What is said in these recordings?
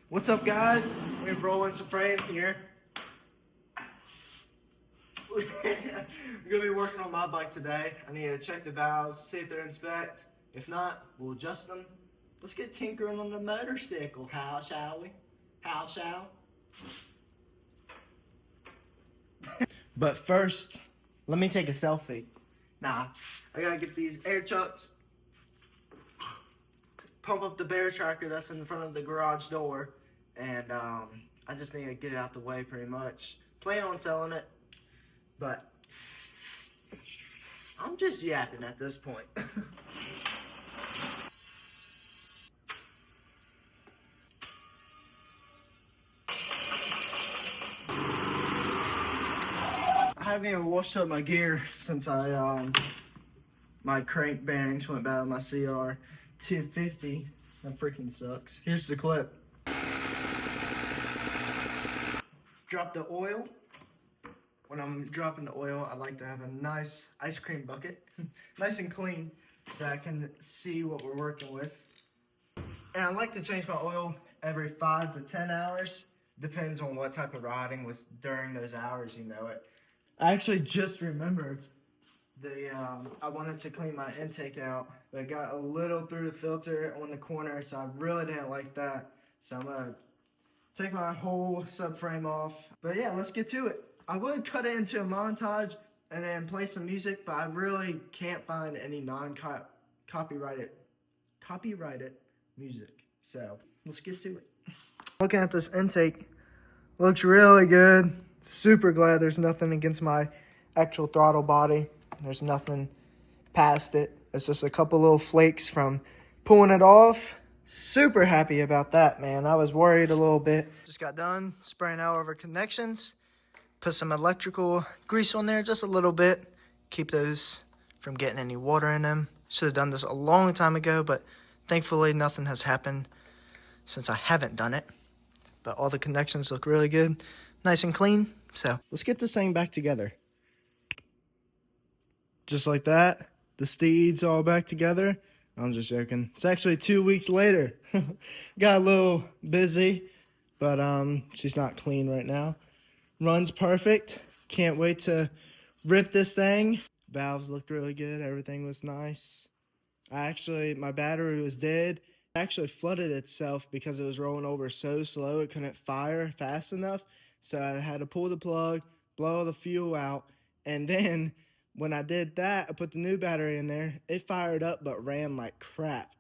What's up, guys? We're rolling some frame here. We're gonna be working on my bike today. I need to check the valves, see if they're inspect. If not, we'll adjust them. Let's get tinkering on the motorcycle. How shall we? How shall? But first, let me take a selfie. Nah, I gotta get these air chucks. Pump up the bear tracker that's in front of the garage door, and I just need to get it out the way pretty much. Plan on selling it, but I'm just yapping at this point. I haven't even washed up my gear since my crank bearings went bad on my CR 250. That freaking sucks. Here's the clip. Drop the oil. When I'm dropping the oil, I like to have a nice ice cream bucket, nice and clean, so I can see what we're working with. And I like to change my oil every 5 to 10 hours. Depends on what type of riding was during those hours, you know it. I actually just remembered I wanted to clean my intake out, but it got a little through the filter on the corner, so I really didn't like that. So I'm gonna take my whole subframe off. But yeah, let's get to it. I would cut it into a montage and then play some music, but I really can't find any non-copyrighted music. So let's get to it. Looking at this intake, looks really good. Super glad there's nothing against my actual throttle body. There's nothing past it. It's just a couple little flakes from pulling it off. Super happy about that, man. I was worried a little bit. Just got done spraying out over connections. Put some electrical grease on there, just a little bit. Keep those from getting any water in them. Should have done this a long time ago, but thankfully nothing has happened since I haven't done it. But all the connections look really good, nice and clean. So let's get this thing back together. Just like that, the steed's all back together. I'm just joking. It's actually 2 weeks later. Got a little busy, but she's not clean right now. Runs perfect. Can't wait to rip this thing. Valves looked really good. Everything was nice. My battery was dead. It actually flooded itself because it was rolling over so slow it couldn't fire fast enough. So I had to pull the plug, blow the fuel out, and then when I did that, I put the new battery in there. It fired up but ran like crap.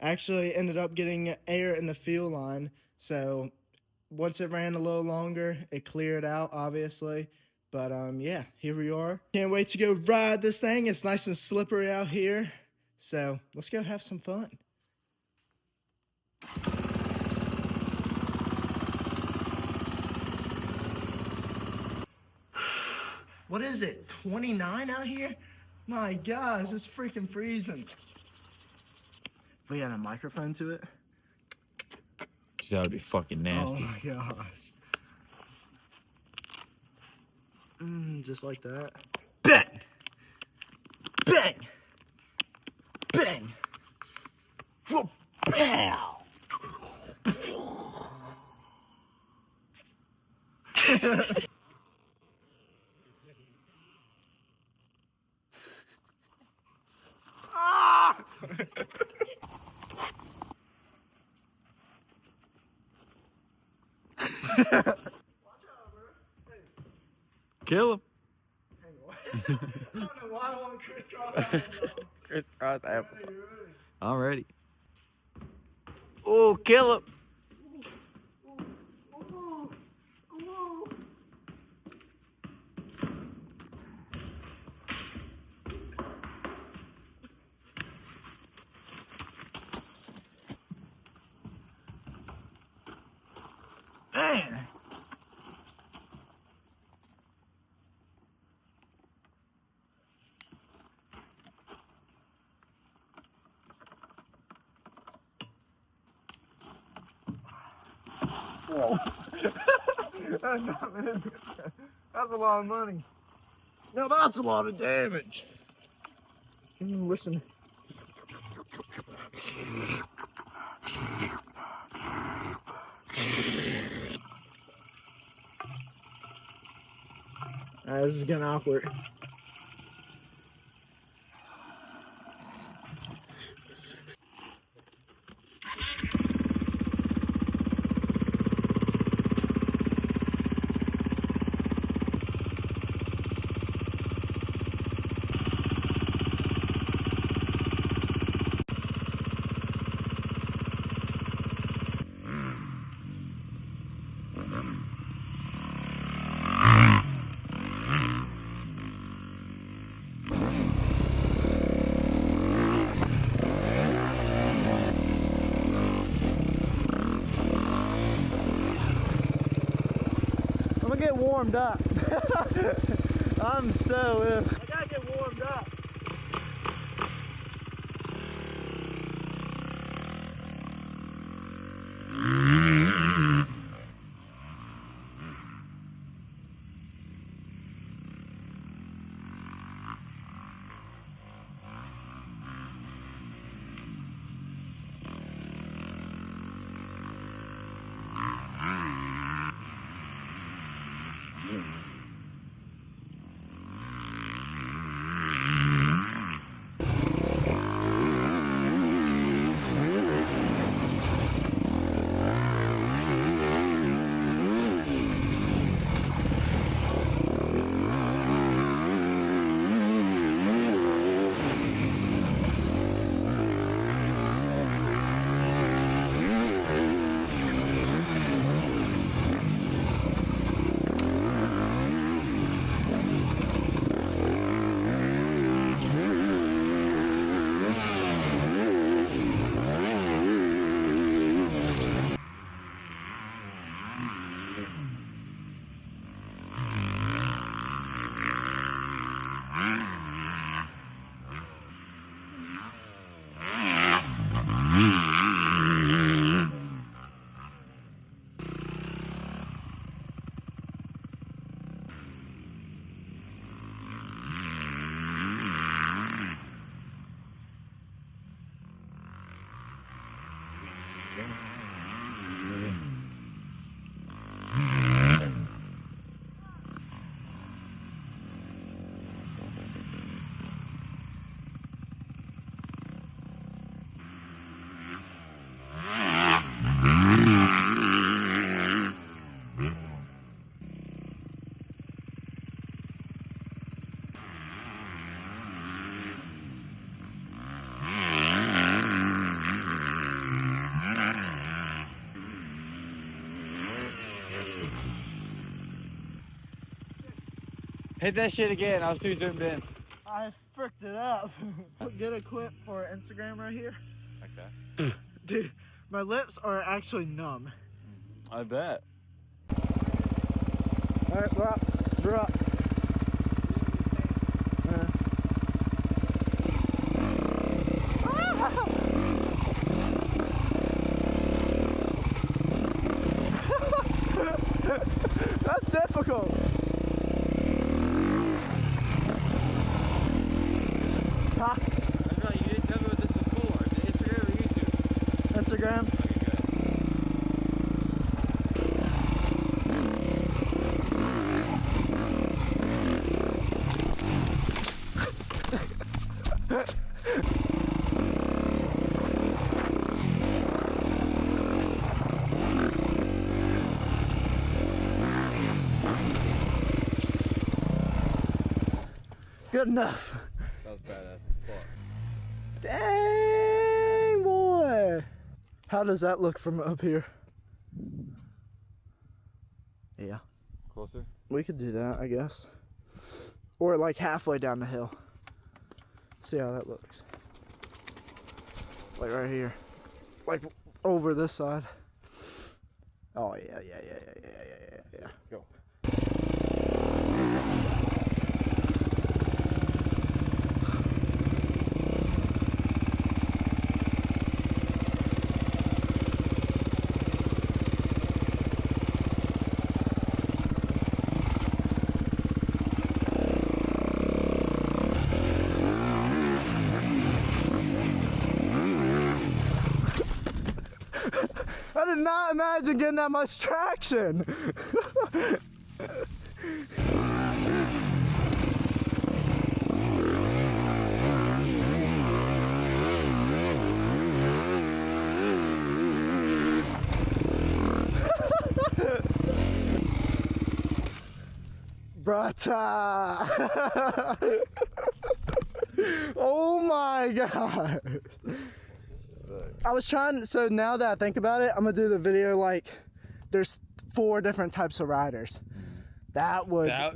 Actually ended up getting air in the fuel line, so once it ran a little longer, it cleared out, obviously. But yeah, here we are. Can't wait to go ride this thing. It's nice and slippery out here. So let's go have some fun. What is it, 29 out here? My gosh, it's freaking freezing. If we had a microphone to it. That would be fucking nasty. Oh my gosh. Just like that. Bang! Bang! Bang! Whoop! Pow! Ah! Watch out, bro. Hey. Kill him. Hang on. I don't know why I want crisscross apple. Crisscross apple. Ready. I'm ready. Oh, kill him. Ooh. Ooh. Man. Oh. That's a lot of money. No, that's a lot of damage. Listen. This is getting awkward. I'm gonna get warmed up. I'm so I gotta get warmed up. Hit that shit again. I was too zoomed in. I fricked it up. Get a clip for Instagram right here. Okay. Dude, my lips are actually numb. I bet. Alright, we're up. We're up. That's difficult. Huh? I feel like you didn't tell me what this is for. Is it Instagram or YouTube? Instagram. Good enough. That was badass as fuck. Dang, boy. How does that look from up here? Yeah. Closer? We could do that, I guess. Or like halfway down the hill. See how that looks. Like right here. Like over this side. Oh yeah. Go. I did not imagine getting that much traction. Brata! Oh my gosh! I was trying, so now that I think about it, I'm gonna do the video like there's 4 different types of riders. That was, that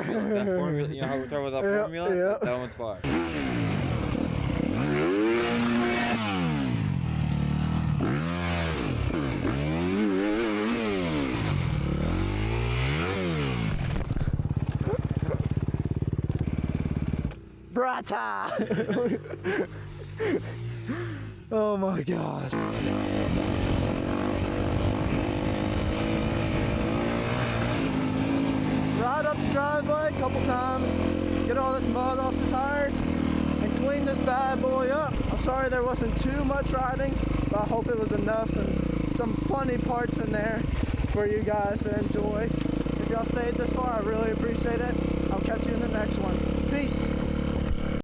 formula, you know how we're talking about that formula? Yep. That one's fire. Brata! Oh my gosh. Ride up the driveway a couple times, get all this mud off the tires, and clean this bad boy up. I'm sorry there wasn't too much riding, but I hope it was enough and some funny parts in there for you guys to enjoy. If y'all stayed this far, I really appreciate it. I'll catch you in the next one. Peace.